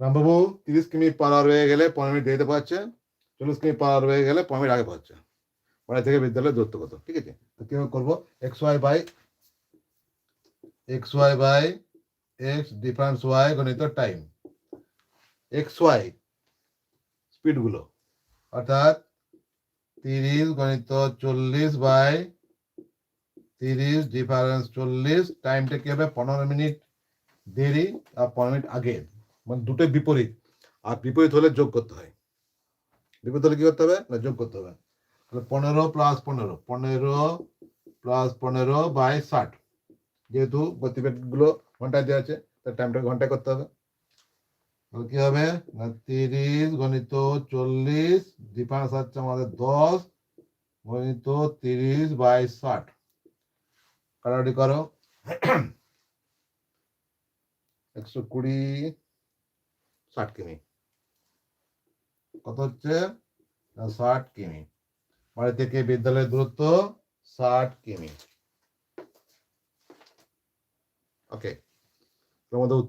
রামবাবু 30 কিমি per hour হয়ে গেলে 15 মিনিট দেরিতে পাচ্ছেন, 40 কিমি পার আওয়ার হয়ে গেলে 15 মিনিট আগে পাচ্ছেন। বাড়ি থেকে বিদ্যালয়ের দূরত্ব কত? ঠিক আছে, তো কিভাবে করবো? X Y by X difference Y গণিত টাইম। এক্স ওয়াই স্পিডগুলো, অর্থাৎ 30 গণিত 40 বাই 30 ডিফারেন্স 40, টাইমটা কি হবে? 15 মিনিট দেরি আর 15 মিনিট আগে, মানে দুটোই বিপরীত। আর বিপরীত হলে যোগ করতে হয়। বিপরীত হলে কি করতে হবে? না, যোগ করতে হবে। তাহলে 15 প্লাস 15, 15 প্লাস 15 বাই 60, যেহেতু গতিবেগগুলো ঘন্টায় দেওয়া আছে তার টাইমটা ঘন্টায় করতে হবে। তাহলে কি হবে? না 30 গণিত 40 ডিফারেন্স হচ্ছে আমাদের 10 গণিত 30 বাই 60, কাটাকাটি করো। 120 60 কিমি কত হচ্ছে? 60 কিমি। বাড়ি থেকে বিদ্যালয়ের দূরত্ব 60 কিমি। ওকে, তোমাদের উত্তর